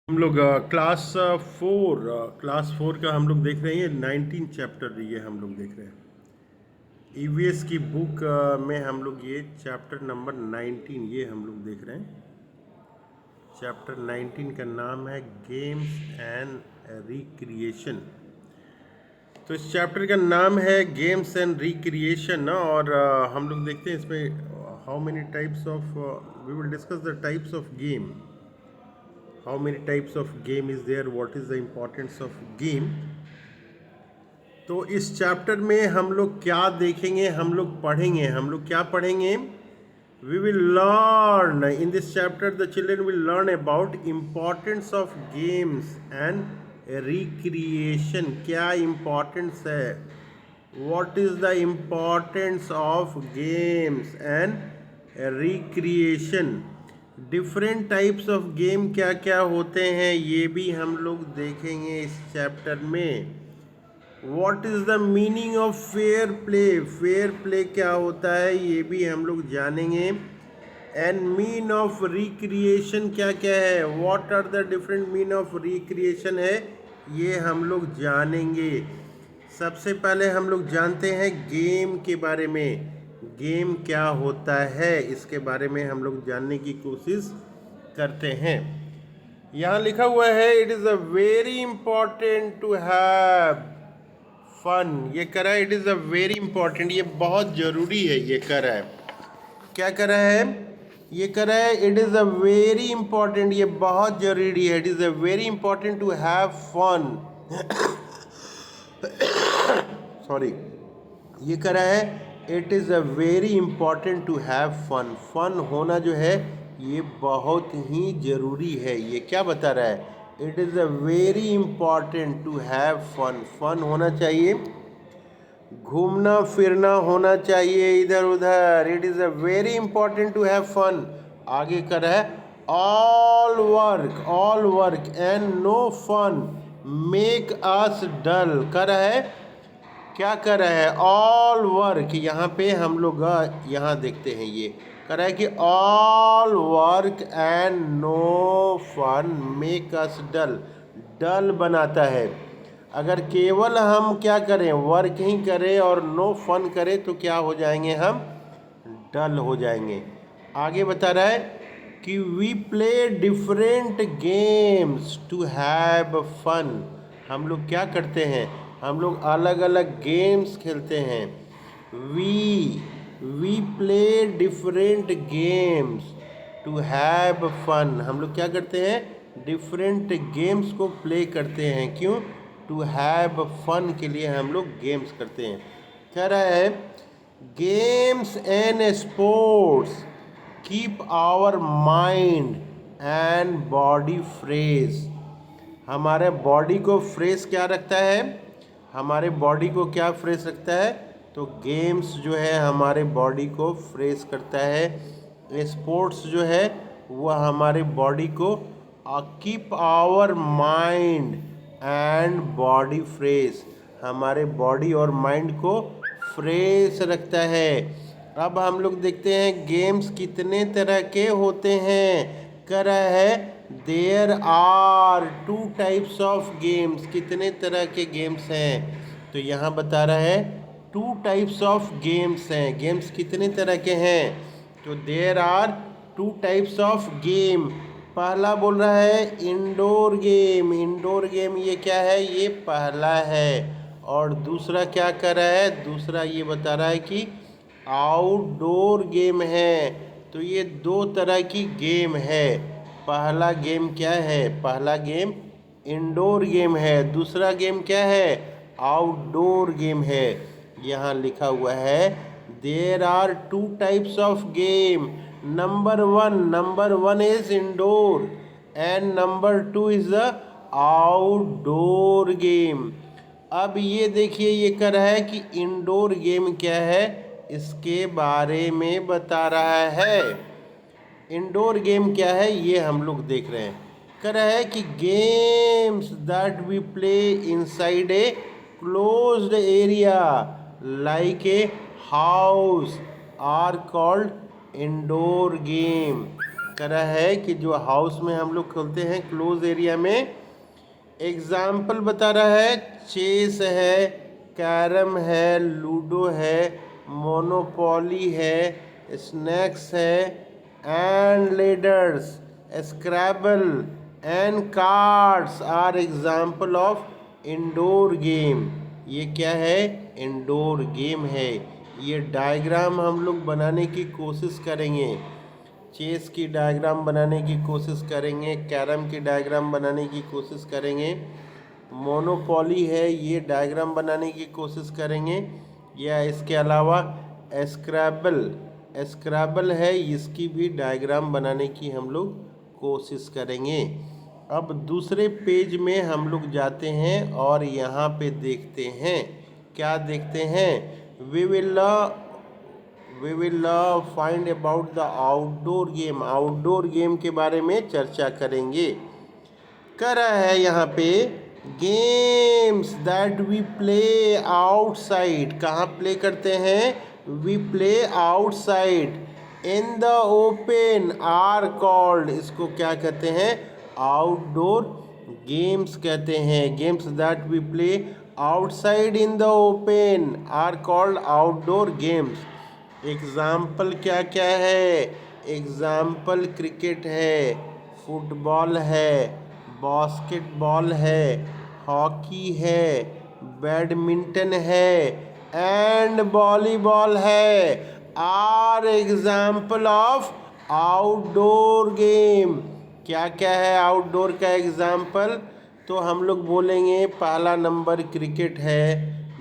हम लोग class four का हम लोग देख रहे हैं। 19 चैप्टर ये हम लोग देख रहे हैं। ईवीएस की बुक में हम लोग ये चैप्टर नंबर 19 ये हम लोग देख रहे हैं। चैप्टर 19 का नाम है गेम्स एंड रिक्रिएशन। तो इस चैप्टर का नाम है गेम्स एंड रिक्रिएशन और हम लोग देखते हैं इसमें how many types of we will discuss the types of game. How many types of game is there? What is the importance of game? तो इस चैप्टर में हम लोग क्या देखेंगे, हम लोग पढ़ेंगे, हम लोग क्या पढ़ेंगे? We will learn in this chapter. The children will learn about importance of games and recreation. क्या importance है? What is the importance of games and recreation? Different types of game क्या क्या होते हैं ये भी हम लोग देखेंगे इस चैप्टर में। What is the meaning of fair play? Fair play क्या होता है ये भी हम लोग जानेंगे। एंड मीन ऑफ रिक्रिएशन क्या क्या है? What are the different mean of recreation है ये हम लोग जानेंगे। सबसे पहले हम लोग जानते हैं गेम के बारे में। गेम क्या होता है इसके बारे में हम लोग जानने की कोशिश करते हैं। यहाँ लिखा हुआ है it is a very important to have fun. ये कह रहा है it is a very important, ये बहुत ज़रूरी है। ये कह रहा है क्या कह रहा है? ये कह रहा है it is a very important, ये बहुत ज़रूरी है। It is a very important to have fun. Sorry, ये कह रहा है it is a very important to have fun. Fun होना जो है ये बहुत ही ज़रूरी है। ये क्या बता रहा है? It is a very important to have fun. Fun होना चाहिए, घूमना फिरना होना चाहिए इधर उधर। It is a very important to have fun. आगे कर है all work and no fun make us dull. कर है क्या कर रहा है? All work. यहाँ पे हम लोग यहाँ देखते हैं ये कर रहा है कि all work and no fun make us dull. Dull बनाता है। अगर केवल हम क्या करें, वर्क ही करें और नो फन करें तो क्या हो जाएंगे? हम डल हो जाएंगे। आगे बता रहा है कि we play different games to have fun. हम लोग क्या करते हैं? हम लोग अलग अलग गेम्स खेलते हैं। We play different games to have fun. हम लोग क्या करते हैं? डिफरेंट गेम्स को प्ले करते हैं। क्यों? टू हैव फन के लिए हम लोग गेम्स करते हैं। कह रहा है games and sports keep our mind and body fresh. हमारे बॉडी को फ्रेश क्या रखता है? हमारे बॉडी को क्या फ्रेश रखता है? तो गेम्स जो है हमारे बॉडी को फ्रेश करता है। स्पोर्ट्स जो है वह हमारे बॉडी को keep our mind and body fresh, हमारे बॉडी और माइंड को फ्रेश रखता है। अब हम लोग देखते हैं गेम्स कितने तरह के होते हैं। कह रहा है there are 2 types of games. कितने तरह के गेम्स हैं? तो यहाँ बता रहा है 2 टाइप्स ऑफ गेम्स हैं। गेम्स कितने तरह के हैं? तो there are 2 types of game. पहला बोल रहा है इंडोर गेम। इंडोर गेम ये क्या है? ये पहला है। और दूसरा क्या कर रहा है? दूसरा ये बता रहा है कि आउटडोर गेम है। तो ये 2 तरह की गेम है। पहला गेम क्या है? पहला गेम इंडोर गेम है। दूसरा गेम क्या है? आउटडोर गेम है। यहाँ लिखा हुआ है there are 2 types of game. Number one is indoor and number 2 is the outdoor game. अब ये देखिए ये कह रहा है कि इंडोर गेम क्या है इसके बारे में बता रहा है। इंडोर गेम क्या है ये हम लोग देख रहे हैं। कह रहा है कि games that we play inside a closed area like a house are called indoor game. कह रहा है कि जो हाउस में हम लोग खेलते हैं क्लोज एरिया में, एग्जाम्पल बता रहा है, चेस है, कैरम है, लूडो है, मोनोपोली है, स्नैक्स है, and ladders, scrabble and cards are example of indoor game. ये क्या है? इंडोर गेम है। ये डायग्राम हम लोग बनाने की कोशिश करेंगे। चेस की डायग्राम बनाने की कोशिश करेंगे, कैरम की डायग्राम बनाने की कोशिश करेंगे, मोनोपोली है ये डायग्राम बनाने की कोशिश करेंगे, या इसके अलावा स्क्रैबल है, इसकी भी डायग्राम बनाने की हम लोग कोशिश करेंगे। अब दूसरे पेज में हम लोग जाते हैं और यहाँ पे देखते हैं, क्या देखते हैं? We will find about the outdoor game. Outdoor game के बारे में चर्चा करेंगे। कर रहा है यहाँ पे, games that we play outside. कहाँ प्ले करते हैं? We play outside in the open are called, इसको क्या कहते हैं? आउटडोर गेम्स कहते हैं। Games that we play outside in the open are called outdoor games. Example क्या क्या है? एग्जाम्पल क्रिकेट है, फुटबॉल है, बास्केटबॉल है, हॉकी है, बैडमिंटन है एंड वॉलीबॉल है, are example of outdoor game. क्या क्या है आउटडोर का एग्जाम्पल? तो हम लोग बोलेंगे पहला नंबर क्रिकेट है,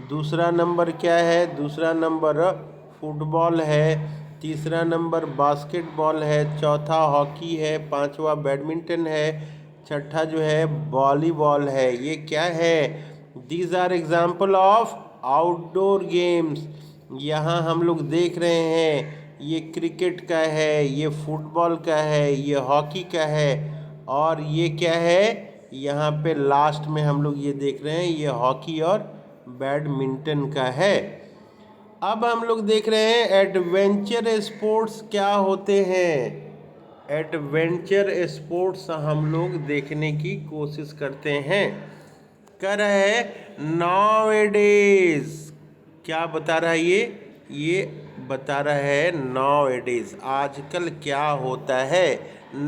दूसरा नंबर क्या है? दूसरा नंबर फुटबॉल है, तीसरा नंबर बास्केटबॉल है, चौथा हॉकी है, पांचवा बैडमिंटन है, छठा जो है वॉलीबॉल है। ये क्या है? These are example of outdoor games. यहाँ हम लोग देख रहे हैं, ये क्रिकेट का है, ये फुटबॉल का है, ये हॉकी का है, और ये क्या है? यहाँ पे लास्ट में हम लोग ये देख रहे हैं, ये हॉकी और बैडमिंटन का है। अब हम लोग देख रहे हैं एडवेंचर स्पोर्ट्स क्या होते हैं। एडवेंचर स्पोर्ट्स हम लोग देखने की कोशिश करते हैं। कर रहा है नाउ-ए-डेज, क्या बता रहा है ये बता रहा है नाउ-ए-डेज, आजकल क्या होता है।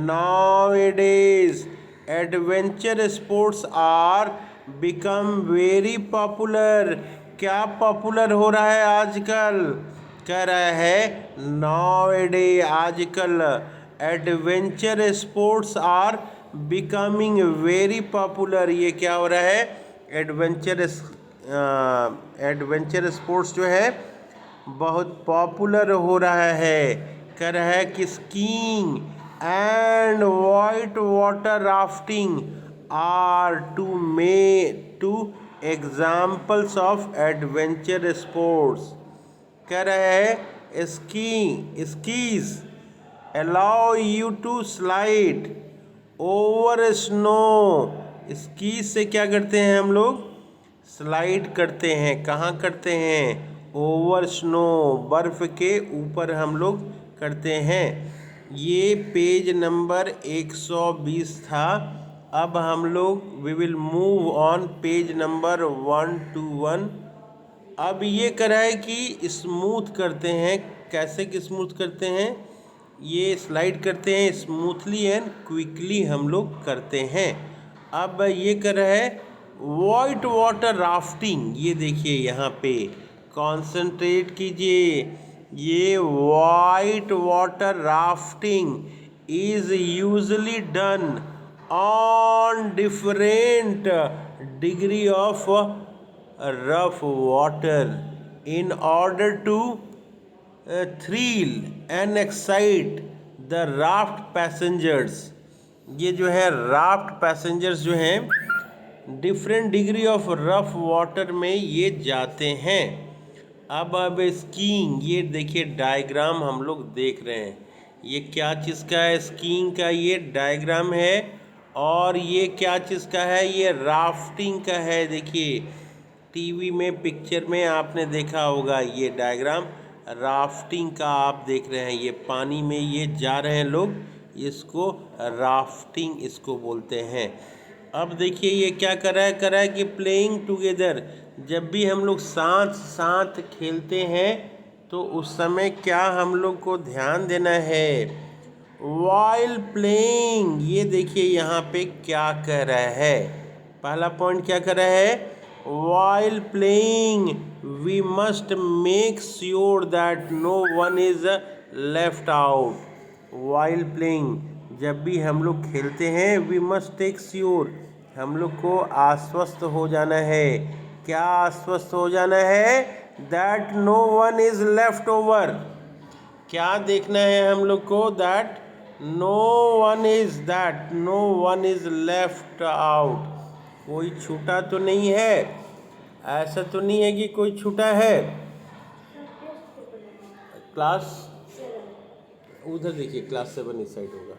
Nowadays adventure sports are become very popular. क्या पॉपुलर हो रहा है आजकल? कह रहा है नाउ-ए-डे, आजकल adventure sports are becoming very popular. ये क्या हो रहा है? एडवेंचर स्पोर्ट्स जो है बहुत पॉपुलर हो रहा है। कह रहा है कि skiing and white water rafting are two examples of adventure sports. कह रहा है skis allow you to slide over snow। Skis से क्या करते हैं हम लोग? स्लाइड करते हैं। कहाँ करते हैं? ओवर स्नो, बर्फ़ के ऊपर हम लोग करते हैं। ये पेज नंबर 120 था। अब हम लोग we will move on page number 121। अब ये करा है कि स्मूथ करते हैं। कैसे कि स्मूथ करते हैं? ये स्लाइड करते हैं स्मूथली एंड क्विकली हम लोग करते हैं। अब ये कर रहा है वाइट वाटर राफ्टिंग। ये देखिए यहाँ पे कॉन्सेंट्रेट कीजिए। ये white water rafting is usually done on different degree of rough water in order to thrill and excite the raft passengers। ये जो है राफ्ट पैसेंजर्स जो हैं different degree of rough water में ये जाते हैं। अब स्कीइंग, ये देखिए डायग्राम हम लोग देख रहे हैं। ये क्या चीज़ का है? स्कीइंग का ये डायग्राम है। और ये क्या चीज़ का है? ये राफ्टिंग का है। देखिए टीवी में पिक्चर में आपने देखा होगा ये डायग्राम राफ्टिंग का आप देख रहे हैं। ये पानी में ये जा रहे हैं लोग, इसको राफ्टिंग इसको बोलते हैं। अब देखिए ये क्या कर रहा है कि प्लेइंग टुगेदर, जब भी हम लोग साथ साथ खेलते हैं तो उस समय क्या हम लोग को ध्यान देना है, वाइल प्लेइंग। ये देखिए यहाँ पे क्या कह रहा है, पहला पॉइंट क्या कर रहा है, while playing we must make sure that no one is left out. While playing, जब भी हम लोग खेलते हैं, वी मस्ट टेक श्योर, हम लोग को आश्वस्त हो जाना है। क्या आश्वस्त हो जाना है, that no one is left over. क्या देखना है हम लोग को, that no one is left out, कोई छूटा तो नहीं है, ऐसा तो नहीं है कि कोई छूटा है। क्लास उधर देखिए, क्लास 7 इस साइड होगा।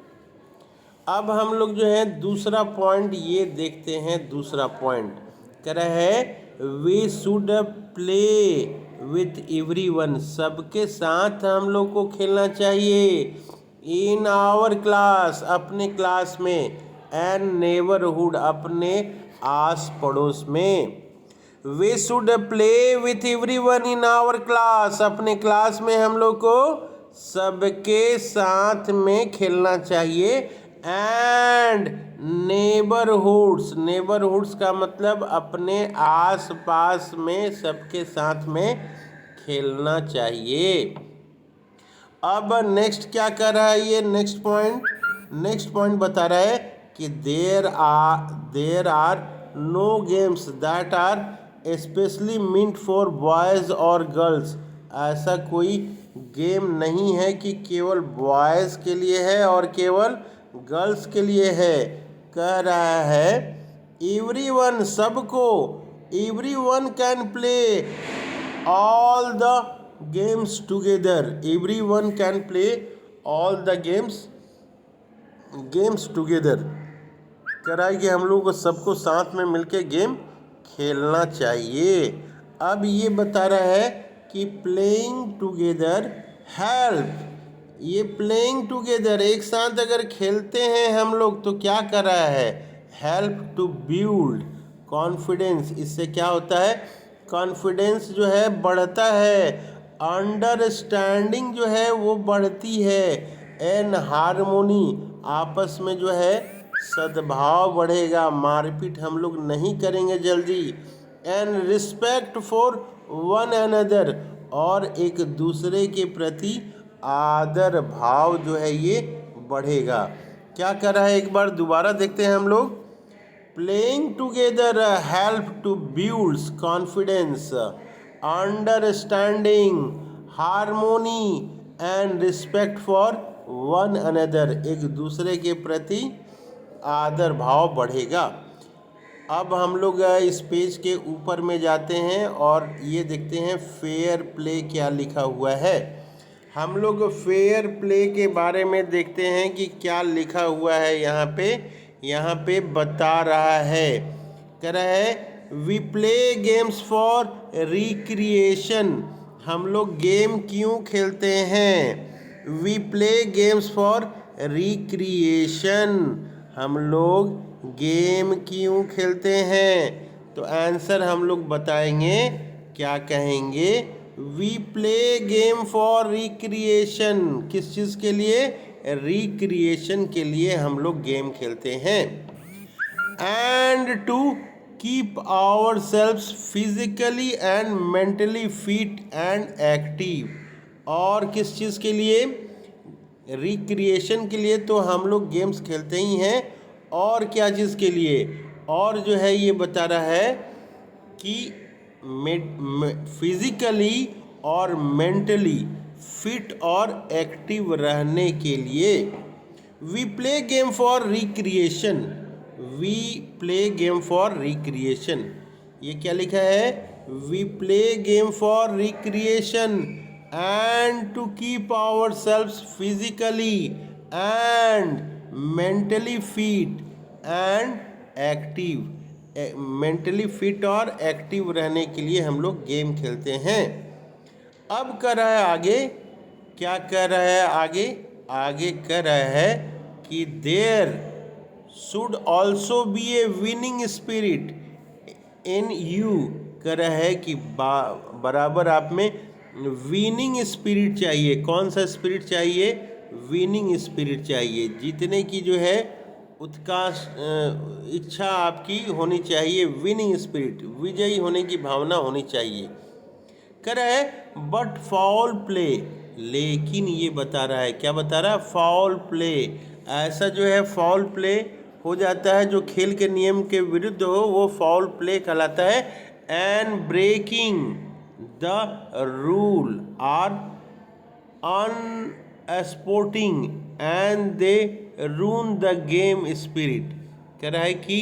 अब हम लोग जो है दूसरा पॉइंट ये देखते हैं, दूसरा पॉइंट कह रहा है we should play with everyone, सबके साथ हम लोग को खेलना चाहिए, इन आवर क्लास, अपने क्लास में, एंड नेबरहुड, अपने आस पड़ोस में। We should play with everyone in our class, अपने क्लास में हम लोग को सबके साथ में खेलना चाहिए। एंड नेबरहुड्स का मतलब अपने आस पास में सबके साथ में खेलना चाहिए। अब नेक्स्ट क्या कर रहा है ये, नेक्स्ट पॉइंट बता रहा है कि there are no games that are specially meant for boys और गर्ल्स, ऐसा कोई गेम नहीं है कि केवल बॉयज़ के लिए है और केवल गर्ल्स के लिए है। कह रहा है एवरीवन, सबको, everyone can play all the games together, everyone can play all the games together. कह रहा है कि हम लोग को सबको साथ में मिलके गेम खेलना चाहिए। अब ये बता रहा है कि प्लेइंग टुगेदर हेल्प, ये प्लेइंग टुगेदर एक साथ अगर खेलते हैं हम लोग तो क्या कर रहा है, हेल्प टू बिल्ड कॉन्फिडेंस, इससे क्या होता है, कॉन्फिडेंस जो है बढ़ता है, अंडरस्टैंडिंग जो है वो बढ़ती है, एन हारमोनी, आपस में जो है सद्भाव बढ़ेगा, मारपीट हम लोग नहीं करेंगे जल्दी, and respect for one another, और एक दूसरे के प्रति आदर भाव जो है ये बढ़ेगा। क्या कर रहा है, एक बार दोबारा देखते हैं हम लोग, playing together help to builds confidence, understanding, harmony and respect for one another, एक दूसरे के प्रति आदर भाव बढ़ेगा। अब हम लोग इस पेज के ऊपर में जाते हैं और ये देखते हैं फेयर प्ले क्या लिखा हुआ है। हम लोग फेयर प्ले के बारे में देखते हैं कि क्या लिखा हुआ है यहाँ पे बता रहा है, कह रहा है we play games for recreation, हम लोग गेम क्यों खेलते हैं, we play games for recreation, हम लोग गेम क्यों खेलते हैं, तो आंसर हम लोग बताएंगे, क्या कहेंगे, we play game for recreation, किस चीज़ के लिए, रिक्रिएशन के लिए हम लोग गेम खेलते हैं। And to keep our selves physically and mentally fit and active, और किस चीज़ के लिए, रिक्रिएशन के लिए तो हम लोग गेम्स खेलते ही हैं, और क्या चीज़ के लिए, और जो है ये बता रहा है कि फिजिकली और मेंटली फिट और एक्टिव रहने के लिए। We play game for recreation, we play game for recreation, ये क्या लिखा है, we play game for recreation and to keep our selves physically and mentally fit and active, mentally fit और active रहने के लिए हम लोग गेम खेलते हैं। अब कर रहा है आगे, क्या कर रहा है आगे, आगे कर रहा है कि there should also be a winning spirit in you. कह रहा है कि बराबर आप में विनिंग स्पिरिट चाहिए। कौन सा स्पिरिट चाहिए? विनिंग स्पिरिट चाहिए। जीतने की जो है उत्काश इच्छा आपकी होनी चाहिए। विनिंग स्पिरिट, विजयी होने की भावना होनी चाहिए। कह रहा है बट फाउल प्ले, लेकिन ये बता रहा है, क्या बता रहा है? Foul play. ऐसा जो है फाउल प्ले हो जाता है जो खेल के नियम के विरुद्ध हो, वो फाउल प्ले कहलाता है। And breaking the rule are unsporting and they ruin the game spirit. कह रहा है कि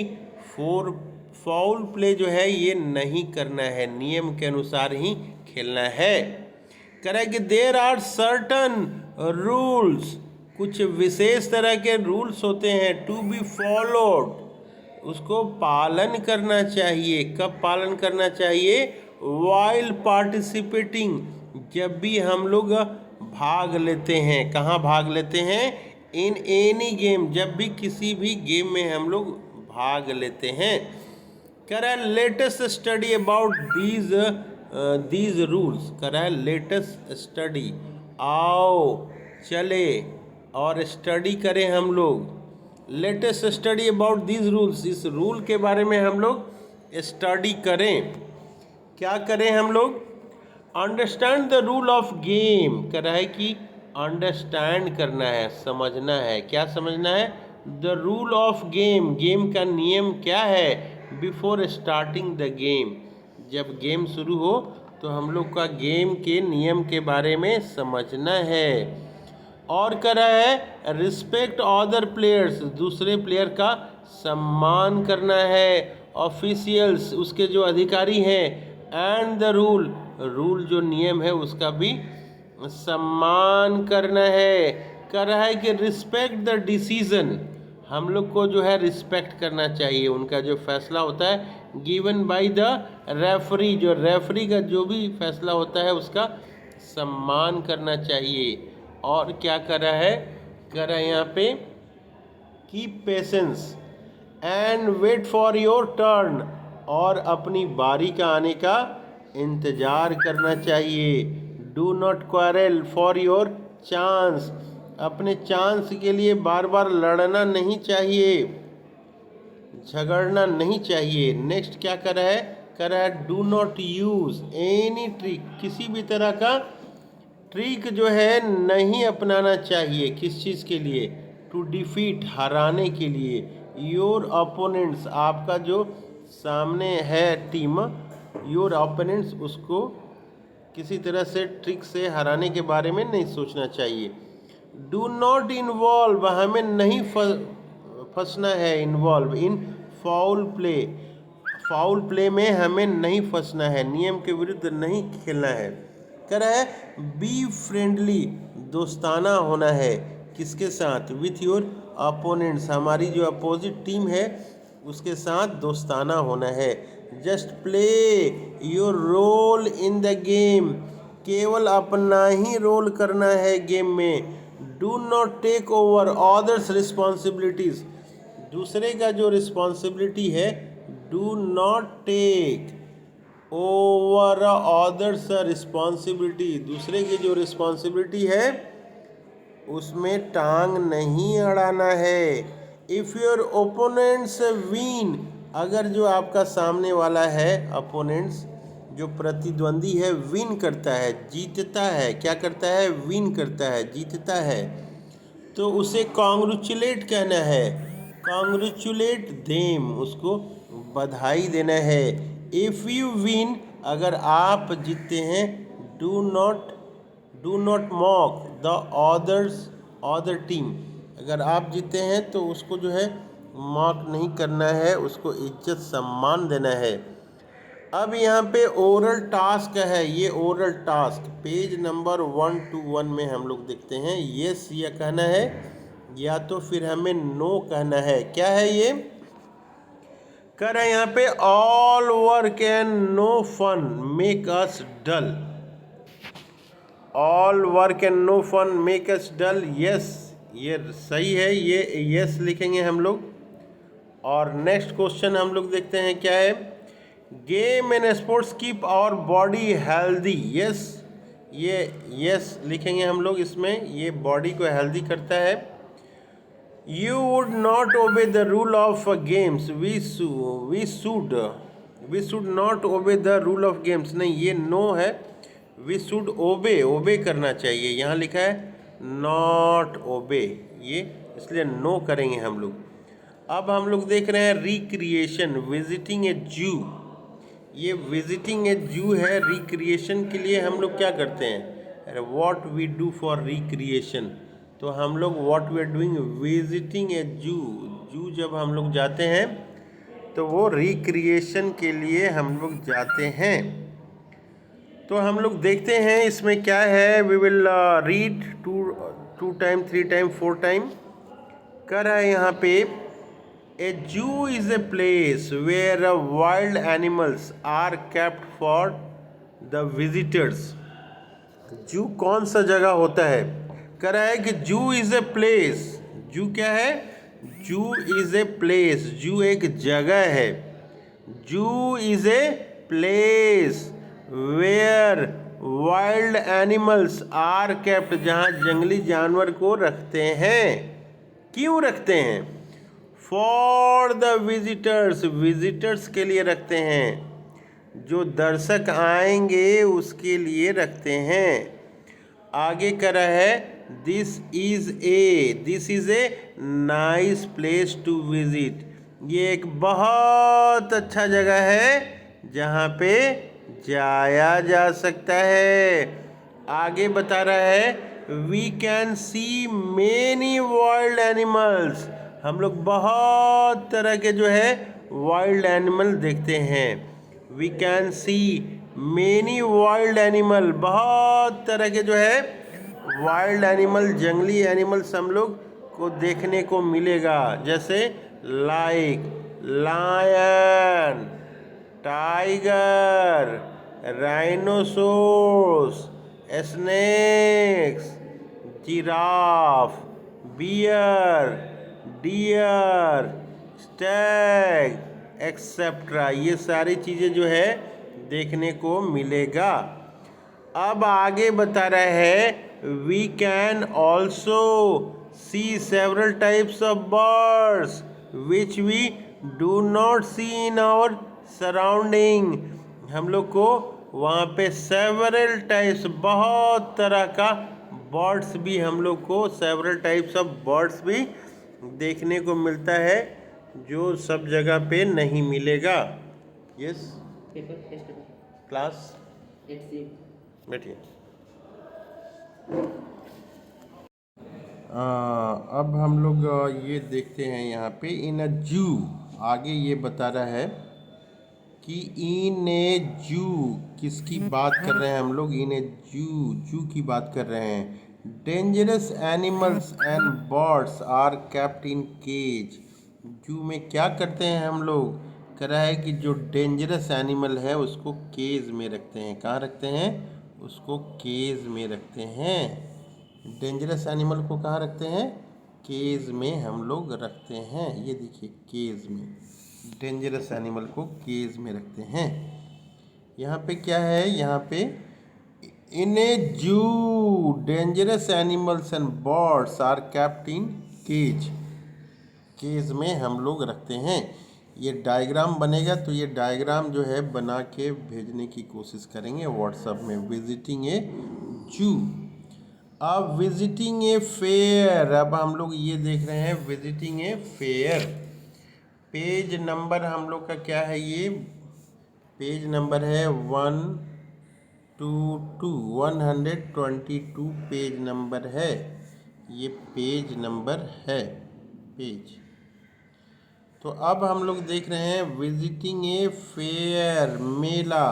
फाउल प्ले जो है ये नहीं करना है, नियम के अनुसार ही खेलना है। कह रहा है कि देयर आर सर्टन रूल्स, कुछ विशेष तरह के रूल्स होते हैं, टू बी फॉलोड, उसको पालन करना चाहिए। कब पालन करना चाहिए? वाइल पार्टिसिपेटिंग, जब भी हम लोग भाग लेते हैं। कहाँ भाग लेते हैं? इन एनी गेम, जब भी किसी भी गेम में हम लोग भाग लेते हैं। कह रहा है latest study about these rules. कह रहा है लेटेस्ट स्टडी, आओ चले और स्टडी करें हम लोग। Latest study about these rules, इस रूल के बारे में हम लोग स्टडी करें। क्या करें हम लोग? Understand the rule of game. कह रहा है कि अंडरस्टैंड करना है, समझना है। क्या समझना है? The rule of game, game का नियम क्या है? बिफोर स्टार्टिंग द गेम, जब गेम शुरू हो तो हम लोग का गेम के नियम के बारे में समझना है। और कह रहा है रिस्पेक्ट अदर प्लेयर्स, दूसरे प्लेयर का सम्मान करना है। ऑफिशियल्स, उसके जो अधिकारी हैं। एंड द रूल, रूल जो नियम है उसका भी सम्मान करना है। कह रहा है कि रिस्पेक्ट द डिसीजन, हम लोग को जो है रिस्पेक्ट करना चाहिए, उनका जो फैसला होता है गिवन बाय द रेफरी, जो रेफरी का जो भी फैसला होता है उसका सम्मान करना चाहिए। और क्या कर रहा है? कर रहा है यहाँ पे keep patience and wait for your turn, और अपनी बारी का आने का इंतज़ार करना चाहिए। Do not quarrel for your chance, अपने चांस के लिए बार बार लड़ना नहीं चाहिए, झगड़ना नहीं चाहिए। नेक्स्ट क्या कर रहा है? कर रहा है do not use any trick, किसी भी तरह का ट्रिक जो है नहीं अपनाना चाहिए। किस चीज़ के लिए? टू डिफीट, हराने के लिए। योर ओपोनेंट्स, आपका जो सामने है टीम, योर ओपोनेंट्स, उसको किसी तरह से ट्रिक से हराने के बारे में नहीं सोचना चाहिए। डू नॉट इन्वॉल्व, हमें नहीं फंसना है, involve in foul play, foul play में हमें नहीं फंसना है, नियम के विरुद्ध नहीं खेलना है। कह रहा है बी फ्रेंडली, दोस्ताना होना है। किसके साथ? विथ योर अपोनेंट्स, हमारी जो अपोजिट टीम है उसके साथ दोस्ताना होना है। Just play your role in the game, केवल अपना ही रोल करना है गेम में। Do not take over others responsibilities, दूसरे का जो रिस्पॉन्सिबिलिटी है, do not take over others responsibility, दूसरे की जो रिस्पॉन्सिबिलिटी है उसमें टांग नहीं अड़ाना है। इफ़ योर ओपोनेंट्स विन, अगर जो आपका सामने वाला है अपोनेंट्स, जो प्रतिद्वंदी है, विन करता है, जीतता है, क्या करता है? विन करता है, जीतता है, तो उसे कॉन्ग्रेचुलेट कहना है। कॉन्ग्रेचुलेट देम, उसको बधाई देना है। इफ़ यू विन, अगर आप जीतते हैं, do not mock the other team, अगर आप जीते हैं तो उसको जो है मॉक नहीं करना है, उसको इज्जत सम्मान देना है। अब यहाँ पे ओरल टास्क है, ये ओरल टास्क पेज नंबर 121 में हम लोग देखते हैं। येस या कहना है, या तो फिर हमें नो कहना है। क्या है ये? कह रहा है यहाँ पे all work and no fun make us dull, all work and no fun make us dull. Yes ये सही है, ये यस लिखेंगे हम लोग। और नेक्स्ट क्वेश्चन हम लोग देखते हैं क्या है। Game and sports keep our body healthy. Yes, ये यस लिखेंगे हम लोग इसमें, ये बॉडी को हेल्दी करता है। You would not obey the rule of games. We should not obey the rule of games. नहीं, ये नो है। We should obey करना चाहिए। यहाँ लिखा है not obey, ये इसलिए नो करेंगे हम लोग। अब हम लोग देख रहे हैं रिक्रिएशन, विजिटिंग ए जू। ये विजिटिंग ए जू है। रिक्रिएशन के लिए हम लोग क्या करते हैं, what we do for recreation. तो हम लोग what we are doing, visiting a zoo. Zoo जब हम लोग जाते हैं तो वो रिक्रिएशन के लिए हम लोग जाते हैं। तो हम लोग देखते हैं इसमें क्या है। We will read two time, 3 time, 4 time. कर है यहाँ पे, a zoo is a place where wild animals are kept for the visitors. Zoo कौन सा जगह होता है। कह रहा है कि जू इज़ ए प्लेस। जू क्या है, जू इज़ ए प्लेस, जू एक जगह है। Zoo is a place where wild animals are kept, जहाँ जंगली जानवर को रखते हैं। क्यों रखते हैं, फॉर द विजिटर्स, विजिटर्स के लिए रखते हैं। जो दर्शक आएंगे उसके लिए रखते हैं। आगे करा है, this is a nice place to visit. ये एक बहुत अच्छा जगह है जहाँ पे जाया जा सकता है। आगे बता रहा है, we can see many wild animals. हम लोग बहुत तरह के जो है वाइल्ड एनिमल देखते हैं। We can see many wild animal, बहुत तरह के जो है वाइल्ड एनिमल, जंगली एनिमल्स हम लोग को देखने को मिलेगा। जैसे like lion, tiger, rhinoceros, snakes, giraffe, bear, deer, stag etcetera. ये सारी चीज़ें जो है देखने को मिलेगा। अब आगे बता रहा है, we can also see several types of birds which we do not see in our surrounding. हम लोग को वहाँ पे सेवरल टाइप्स, बहुत तरह का बर्ड्स भी, हम लोग को सेवरल टाइप्स ऑफ बर्ड्स भी देखने को मिलता है, जो सब जगह पे नहीं मिलेगा। यस क्लास बैठिए। अब हम लोग ये देखते हैं यहाँ पे, इन अ जू। आगे ये बता रहा है कि इन ए जू किसकी बात कर रहे हैं हम लोग, इन ए जू, जू की बात कर रहे हैं। Dangerous animals and birds are kept in cage. Zoo में क्या करते हैं हम लोग, कह रहा है कि जो डेंजरस एनिमल है उसको केज में रखते हैं। कहाँ रखते हैं, उसको केज में रखते हैं। डेंजरस एनिमल को कहाँ रखते हैं, केज में हम लोग रखते हैं। ये देखिए, केज में डेंजरस एनिमल को केज में रखते हैं। यहाँ पे क्या है, यहाँ पे in a zoo dangerous animals and birds are kept in cage. Cage में हम लोग रखते हैं। ये डायग्राम बनेगा, तो ये डायग्राम जो है बना के भेजने की कोशिश करेंगे व्हाट्सएप में। विजिटिंग ए जू। अब विजिटिंग ए फेयर, अब हम लोग ये देख रहे हैं visiting a fair. Page number हम लोग का क्या है, ये पेज नंबर है 122 पेज नंबर है। ये पेज नंबर है, पेज। तो अब हम लोग देख रहे हैं विजिटिंग ए फेयर, मेला।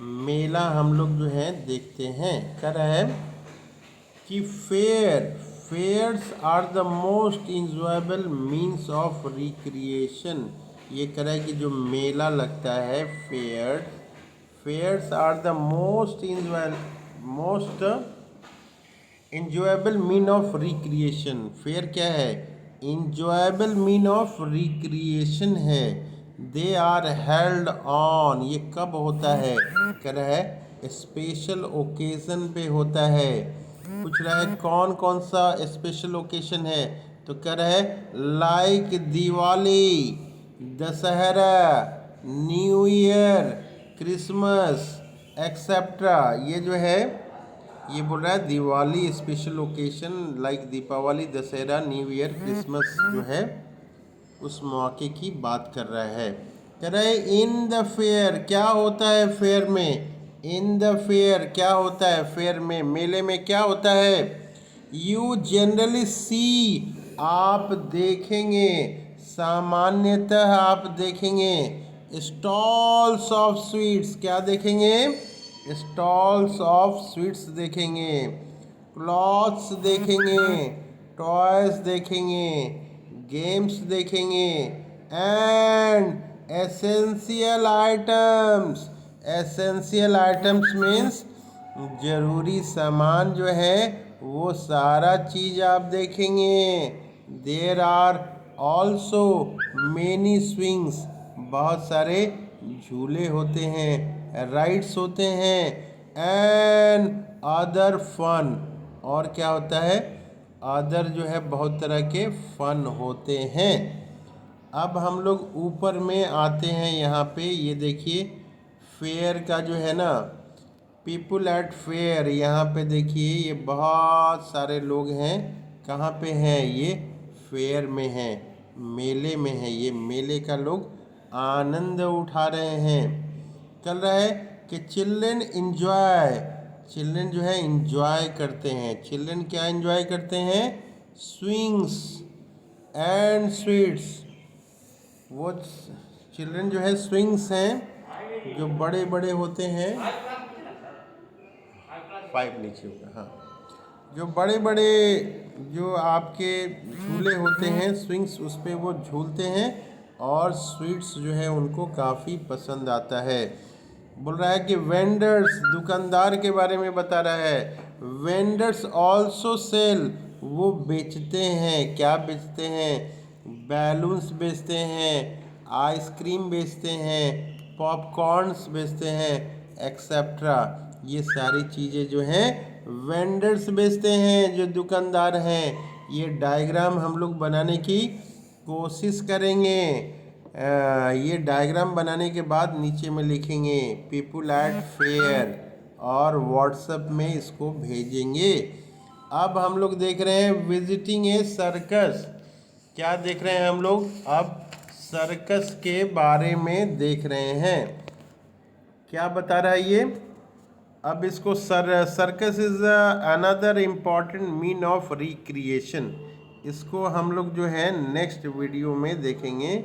मेला हम लोग जो है देखते हैं। कह रहा है कि fairs are the most enjoyable means of recreation. ये कह रहा है कि जो मेला लगता है, fairs are the most enjoyable mean of recreation. Fair क्या है? इंजॉयबल मीन ऑफ रिक्रिएशन है। दे आर हेल्ड ऑन, ये कब होता है? कह रहा है स्पेशल ओकेजन पे होता है। पूछ रहा है कौन कौन सा स्पेशल ओकेजन है, तो कह रहा है like Diwali, Dussehra, new year, Christmas etcetera. ये जो है ये बोल रहा है Diwali special occasion like Deepavali, Dussehra, new year, Christmas जो है उस मौके की बात कर रहा है। कह रहा है इन द फेयर, क्या होता है फेयर में? इन द फेयर क्या होता है? फेयर में, मेले में क्या होता है? यू जनरली सी, आप देखेंगे, सामान्यतः आप देखेंगे, स्टॉल्स ऑफ स्वीट्स, क्या देखेंगे? स्टॉल्स ऑफ स्वीट्स देखेंगे, क्लॉथ्स देखेंगे, टॉयज देखेंगे, गेम्स देखेंगे, and essential items. Essential items means जरूरी सामान जो है वो सारा चीज़ आप देखेंगे। There are also many swings, बहुत सारे झूले होते हैं, राइड्स होते हैं, एंड अदर फन, और क्या होता है? अदर जो है बहुत तरह के फन होते हैं। अब हम लोग ऊपर में आते हैं, यहाँ पे ये देखिए फेयर का जो है ना, पीपुल एट फेयर, यहाँ पे देखिए ये बहुत सारे लोग हैं। कहाँ पे हैं? ये फेयर में हैं, मेले में हैं। ये मेले का लोग आनंद उठा रहे हैं। चल रहा है कि चिल्ड्रन इंजॉय, चिल्ड्रन जो है इंजॉय करते हैं। चिल्ड्रन क्या इंजॉय करते हैं? Swings and sweets. वो चिल्ड्रन जो है स्विंग्स हैं जो बड़े बड़े होते हैं, पाइप नीचे होगा, हाँ, जो बड़े बड़े जो आपके झूले होते हैं स्विंग्स, उस पर वो झूलते हैं और स्वीट्स जो है उनको काफ़ी पसंद आता है। बोल रहा है कि वेंडर्स, दुकानदार के बारे में बता रहा है। वेंडर्स ऑल्सो सेल, वो बेचते हैं, क्या बेचते हैं? बैलून्स बेचते हैं, आइसक्रीम बेचते हैं, पॉपकॉर्न्स बेचते हैं, एक्सेट्रा। ये सारी चीज़ें जो हैं वेंडर्स बेचते हैं, जो दुकानदार हैं। ये डायग्राम हम लोग बनाने की कोशिश करेंगे। ये डायग्राम बनाने के बाद नीचे में लिखेंगे पीपुल एट फेयर और व्हाट्सएप में इसको भेजेंगे। अब हम लोग देख रहे हैं विजिटिंग ए सर्कस। क्या देख रहे हैं हम लोग? अब सर्कस के बारे में देख रहे हैं। क्या बता रहा है ये? अब इसको circus is another important mean of recreation. इसको हम लोग जो है नेक्स्ट वीडियो में देखेंगे।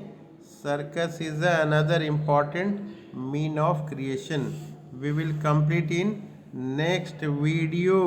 Circus is another important mean of creation. We will complete in next video.